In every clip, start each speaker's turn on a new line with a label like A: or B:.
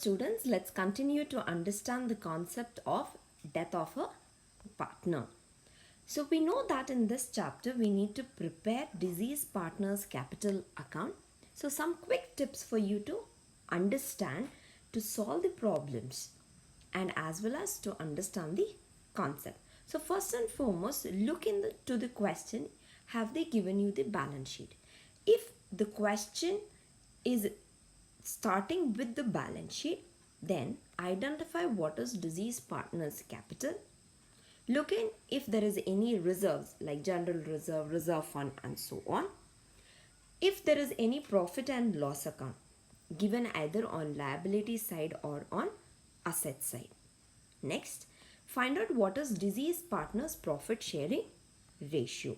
A: Students, let's continue to understand the concept of death of a partner. So we know that in this chapter we need to prepare deceased partner's capital account. So some quick tips for you to understand to solve the problems and as well as to understand the concept. So first and foremost, look to the question, have they given you the balance sheet? If the question is starting with the balance sheet, then identify what is deceased partner's capital. Look in if there is any reserves like general reserve, reserve fund and so on. If there is any profit and loss account given either on liability side or on asset side. Next, find out what is deceased partner's profit sharing ratio.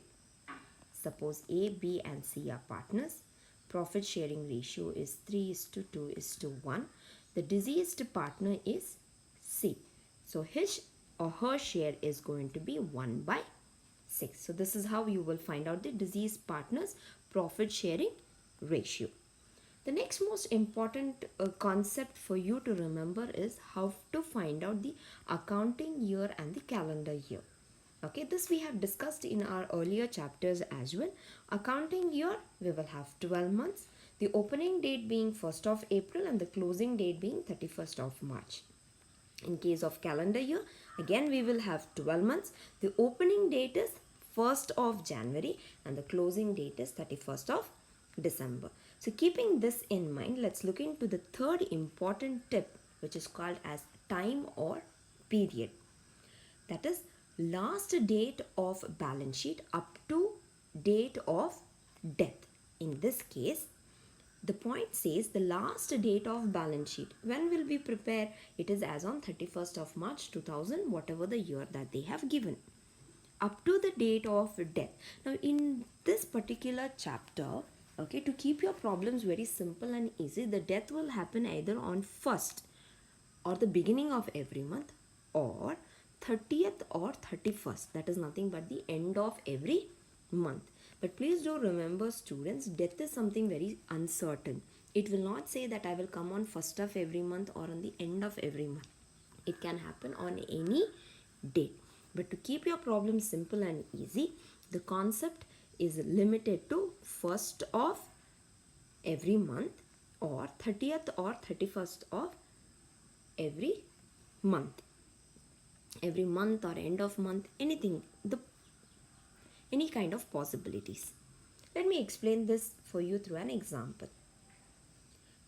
A: Suppose A, B and C are partners. Profit sharing ratio is 3:2:1. The deceased partner is C. So his or her share is going to be 1/6. So this is how you will find out the deceased partner's profit sharing ratio. The next most important concept for you to remember is how to find out the accounting year and the calendar year. Okay, this we have discussed in our earlier chapters as well. Accounting year, we will have 12 months. The opening date being 1st of April and the closing date being 31st of March. In case of calendar year, again we will have 12 months. The opening date is 1st of January and the closing date is 31st of December. So keeping this in mind, let's look into the third important tip, which is called as time or period. That is last date of balance sheet up to date of death. In this case, the point says the last date of balance sheet. When will we prepare? It is as on 31st of March 2000, whatever the year that they have given. Up to the date of death. Now in this particular chapter, okay, to keep your problems very simple and easy, the death will happen either on 1st or the beginning of every month or 30th or 31st. That is nothing but the end of every month. But please do remember students, death is something very uncertain. It will not say that I will come on 1st of every month or on the end of every month. It can happen on any date. But to keep your problem simple and easy, the concept is limited to 1st of every month or 30th or 31st of every month. Every month or end of month, anything, any kind of possibilities. Let me explain this for you through an example.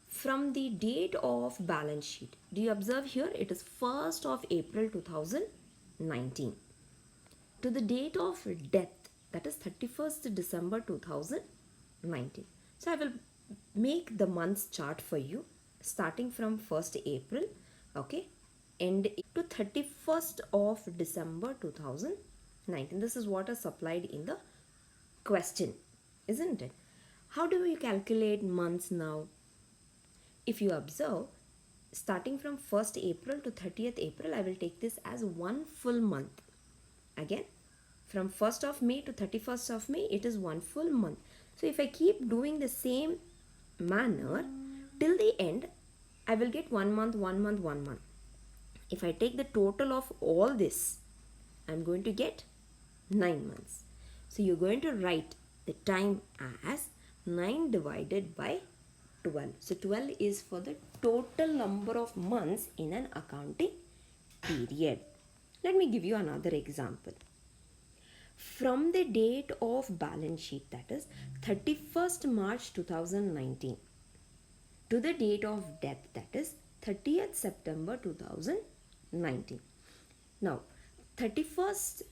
A: From the date of balance sheet, do you observe here it is 1st of April 2019 to the date of death, that is 31st December 2019. So I will make the months chart for you starting from 1st April, okay, end to 31st of December 2019. This is what is supplied in the question, isn't it? How do we calculate months now? If you observe, starting from 1st April to 30th April, I will take this as one full month. Again, from 1st of May to 31st of May, it is one full month. So if I keep doing the same manner till the end, I will get 1 month, 1 month, 1 month. If I take the total of all this, I'm going to get 9 months. So you're going to write the time as 9 divided by 12. So 12 is for the total number of months in an accounting period. Let me give you another example. From the date of balance sheet, that is 31st March 2019 to the date of death, that is 30th September 2019. Now 31st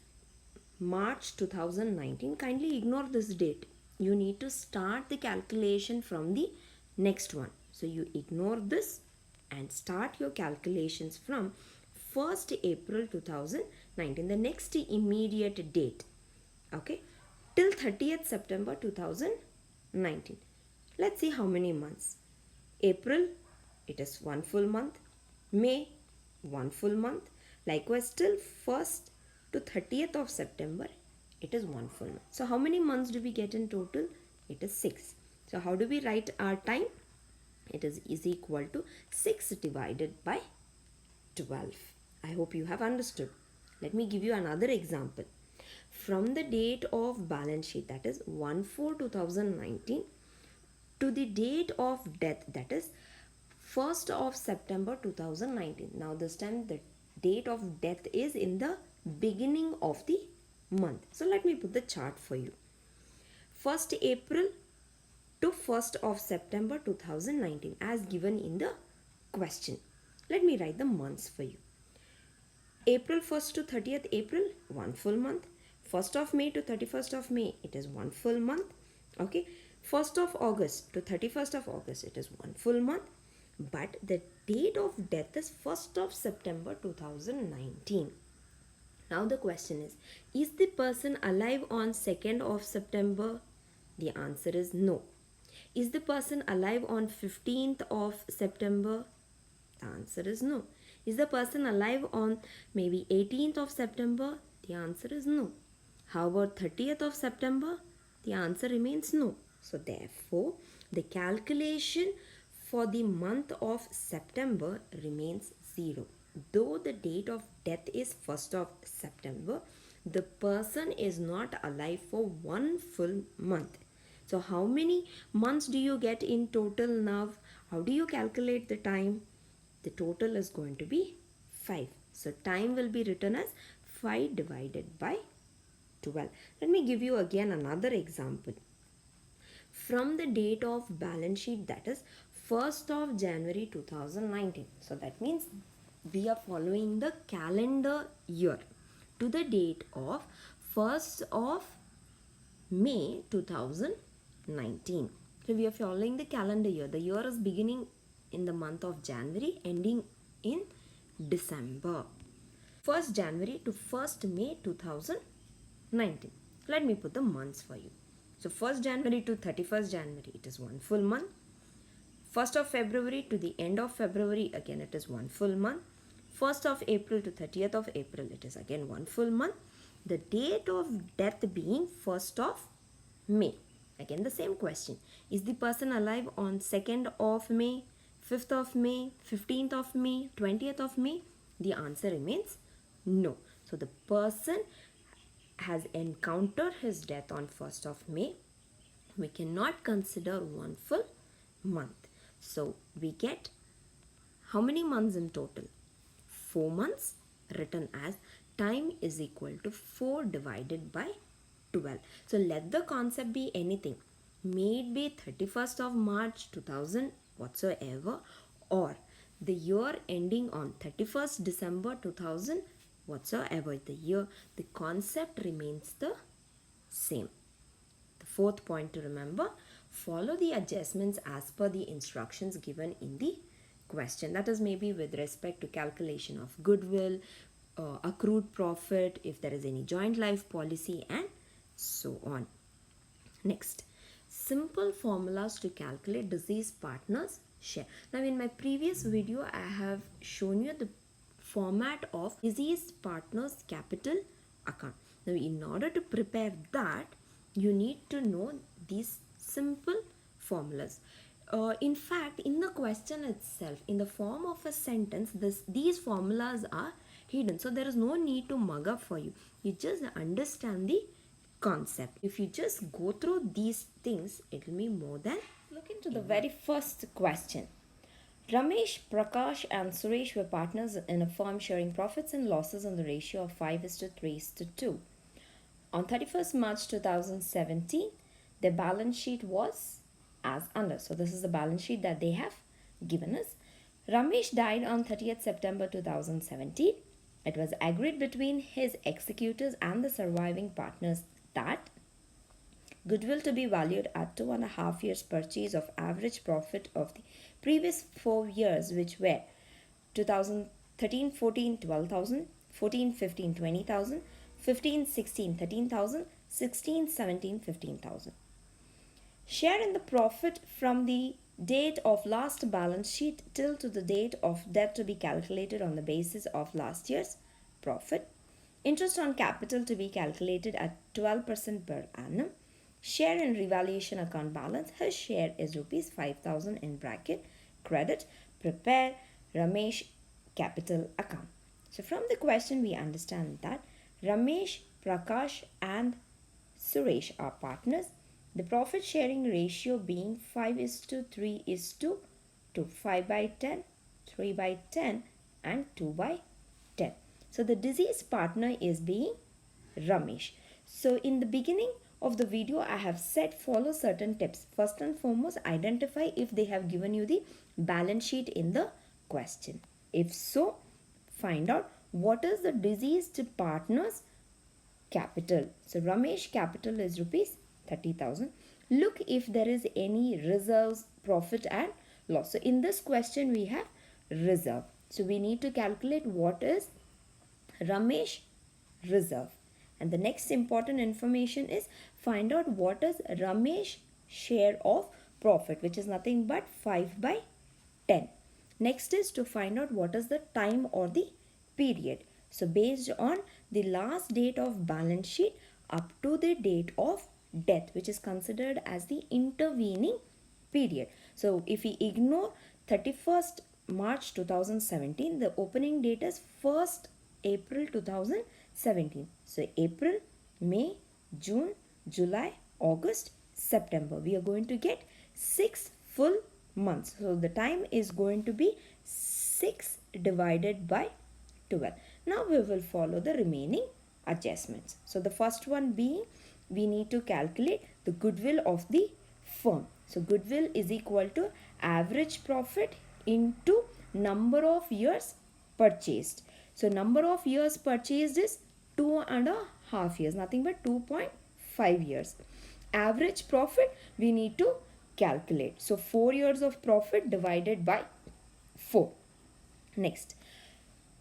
A: March 2019, kindly ignore this date. You need to start the calculation from the next one. So you ignore this and start your calculations from 1st April 2019, the next immediate date, okay, till 30th September 2019. Let's see how many months. April, it is one full month. May, one full month. Likewise, till 1st to 30th of September, it is one full month. So how many months do we get in total? It is 6. So how do we write our time? It is equal to 6 divided by 12. I hope you have understood. Let me give you another example. From the date of balance sheet, that is 1/4/2019, to the date of death, that is 1st of September 2019. Now this time the date of death is in the beginning of the month. So let me put the chart for you. 1st April to 1st of September 2019 as given in the question. Let me write the months for you. April 1st to 30th April, one full month. 1st of May to 31st of May, it is one full month. Okay. 1st of August to 31st of August, it is one full month. But the date of death is 1st of September 2019. Now the question is the person alive on 2nd of September? The answer is no. Is the person alive on 15th of September? The answer is no. Is the person alive on maybe 18th of September? The answer is no. How about 30th of September? The answer remains no. So therefore, the calculation for the month of September remains 0. Though the date of death is 1st of September, the person is not alive for one full month. So how many months do you get in total now? How do you calculate the time? The total is going to be 5. So time will be written as 5 divided by 12. Let me give you again another example. From the date of balance sheet, that is 1st of January 2019. So that means we are following the calendar year, to the date of 1st of May 2019. So we are following the calendar year. The year is beginning in the month of January, ending in December. 1st January to 1st May 2019. Let me put the months for you. So 1st January to 31st January, it is one full month. 1st of February to the end of February, again it is one full month. 1st of April to 30th of April, it is again one full month. The date of death being 1st of May. Again the same question. Is the person alive on 2nd of May, 5th of May, 15th of May, 20th of May? The answer remains no. So the person has encountered his death on 1st of May. We cannot consider one full month. So we get how many months in total? 4 months, written as time is equal to 4 divided by 12. So let the concept be anything. May it be 31st of March 2000 whatsoever, or the year ending on 31st December 2000 whatsoever the year, the concept remains the same. The fourth point to remember, follow the adjustments as per the instructions given in the question. That is maybe with respect to calculation of goodwill, accrued profit, if there is any joint life policy, and so on. Next, simple formulas to calculate deceased partner's share. Now in my previous video, I have shown you the format of deceased partner's capital account. Now in order to prepare that, you need to know these simple formulas. In fact, in the question itself, in the form of a sentence, these formulas are hidden. So there is no need to mug up for you. You just understand the concept. If you just go through these things, it will be more than. Look into the very first question. Ramesh, Prakash and Suresh were partners in a firm sharing profits and losses on the ratio of 5:3:2. On 31st March 2017, their balance sheet was as under. So this is the balance sheet that they have given us. Ramesh died on 30th September 2017. It was agreed between his executors and the surviving partners that goodwill to be valued at 2.5 years purchase of average profit of the previous 4 years, which were 2013-14 12,000, 14-15 20,000, 15-16 13,000, 16-17 15,000. Share in the profit from the date of last balance sheet till to the date of debt to be calculated on the basis of last year's profit. Interest on capital to be calculated at 12% per annum. Share in revaluation account balance. His share is rupees 5,000 in bracket credit. Prepare Ramesh capital account. So from the question we understand that Ramesh, Prakash and Suresh are partners. The profit sharing ratio being 5 is to 3 is to 2. 5 by 10, 3 by 10 and 2 by 10. So the deceased partner is being Ramesh. So in the beginning of the video I have said follow certain tips. First and foremost, identify if they have given you the balance sheet in the question. If so, find out what is the deceased partner's capital. So Ramesh capital is rupees 30,000. Look if there is any reserves, profit and loss. So in this question we have reserve. So we need to calculate what is Ramesh reserve. And the next important information is find out what is Ramesh share of profit, which is nothing but 5 by 10. Next is to find out what is the time or the period. So based on the last date of balance sheet up to the date of death, which is considered as the intervening period. So if we ignore 31st March 2017, the opening date is 1st April 2017. So April, May, June, July, August, September. We are going to get 6 full months. So the time is going to be 6 divided by 12. Now we will follow the remaining adjustments. So the first one being we need to calculate the goodwill of the firm. So goodwill is equal to average profit into number of years purchased. So number of years purchased is 2.5 years, nothing but 2.5 years. Average profit we need to calculate. So 4 years of profit divided by 4. Next,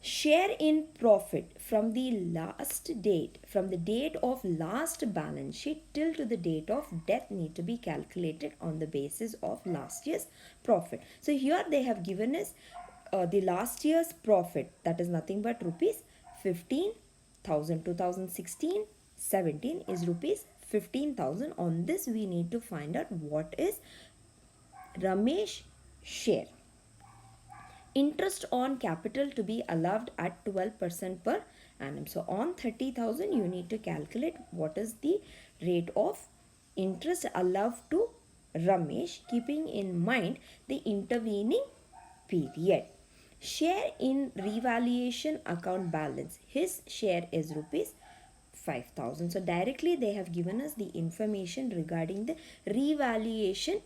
A: share in profit from the last date, from the date of last balance sheet till to the date of death need to be calculated on the basis of last year's profit. So here they have given us the last year's profit, that is nothing but rupees 15,000. 2016-17 is rupees 15,000. On this we need to find out what is Ramesh share. Interest on capital to be allowed at 12% per annum. So on 30,000 you need to calculate what is the rate of interest allowed to Ramesh, keeping in mind the intervening period. Share in revaluation account balance. His share is rupees 5,000. So directly they have given us the information regarding the revaluation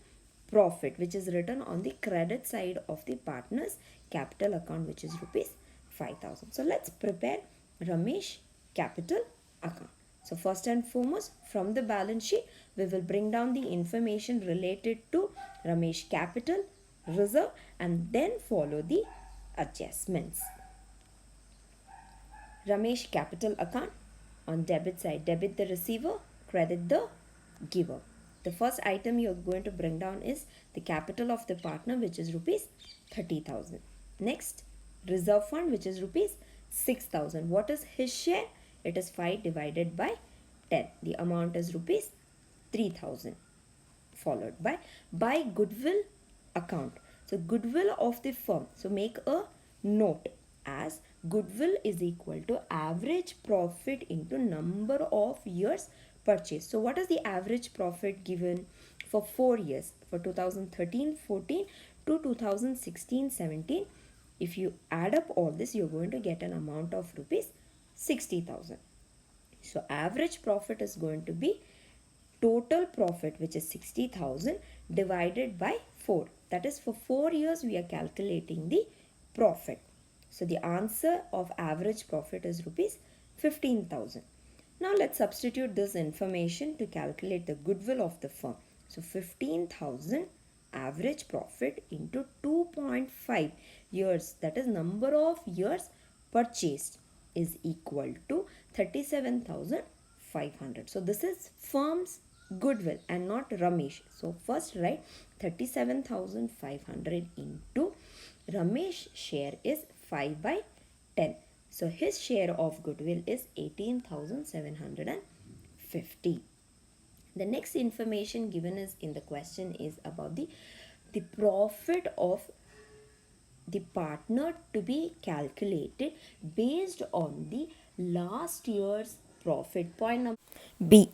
A: profit, which is written on the credit side of the partner's capital account, which is rupees 5,000. So let's prepare Ramesh capital account. So first and foremost, from the balance sheet we will bring down the information related to Ramesh capital reserve and then follow the adjustments. Ramesh capital account. On debit side, debit the receiver, credit the giver. The first item you are going to bring down is the capital of the partner, which is rupees 30,000. Next, reserve fund, which is rupees 6,000. What is his share? It is 5 divided by 10. The amount is rupees 3,000. Followed by goodwill account. So goodwill of the firm. So make a note as goodwill is equal to average profit into number of years purchased. So what is the average profit given for 4 years, for 2013-14 to 2016-17? If you add up all this, you're going to get an amount of rupees 60,000. So average profit is going to be total profit, which is 60,000 divided by 4. That is, for 4 years we are calculating the profit. So the answer of average profit is rupees 15,000. Now let's substitute this information to calculate the goodwill of the firm. So 15,000 average profit into 2.5 years, that is number of years purchased, is equal to 37,500. So this is firm's goodwill and not Ramesh. So first write 37,500 into Ramesh share is 5 by 10. So his share of goodwill is 18,750. The next information given is in the question is about the profit of the partner to be calculated based on the last year's profit. Point number B,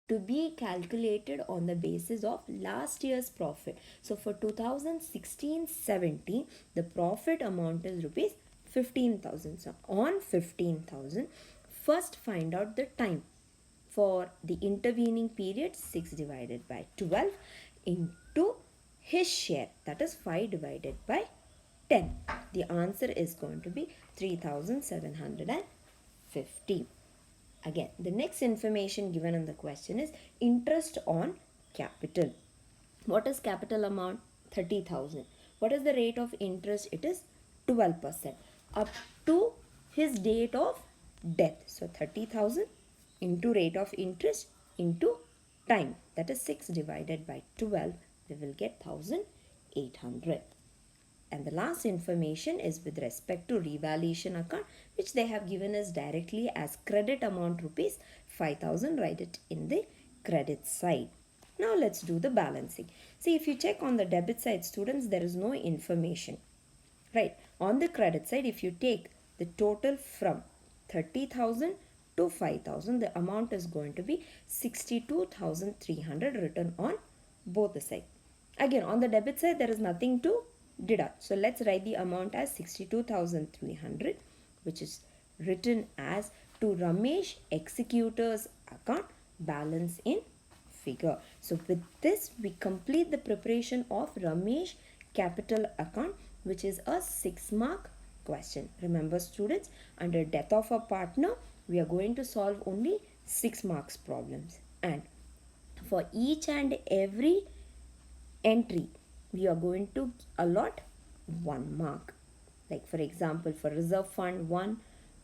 A: to be calculated on the basis of last year's profit. So for 2016-17, the profit amount is rupees 15,000. So on 15,000, first find out the time. For the intervening period, 6 divided by 12 into his share, that is 5 divided by 10. The answer is going to be 3,750. Again, the next information given in the question is interest on capital. What is capital amount? 30,000. What is the rate of interest? It is 12% up to his date of death. So 30,000 into rate of interest into time, that is 6 divided by 12, we will get 1,800. And the last information is with respect to revaluation account, which they have given us directly as credit amount rupees 5,000. Write it in the credit side. Now let's do the balancing. See, if you check on the debit side, students, there is no information. Right. On the credit side, if you take the total from 30,000 to 5,000, the amount is going to be 62,300 written on both the sides. Again, on the debit side, there is nothing to deduct. So let's write the amount as 62,300, which is written as to Ramesh executor's account, balance in figure. So with this, we complete the preparation of Ramesh capital account, which is a 6-mark question. Remember students, under death of a partner, we are going to solve only 6 marks problems. And for each and every entry, we are going to allot 1 mark. Like for example, for reserve fund 1,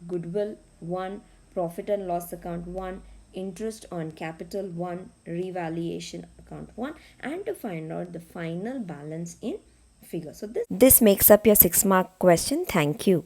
A: goodwill 1, profit and loss account 1, interest on capital 1, revaluation account 1, and to find out the final balance in figure. So this makes up your 6-mark question. Thank you.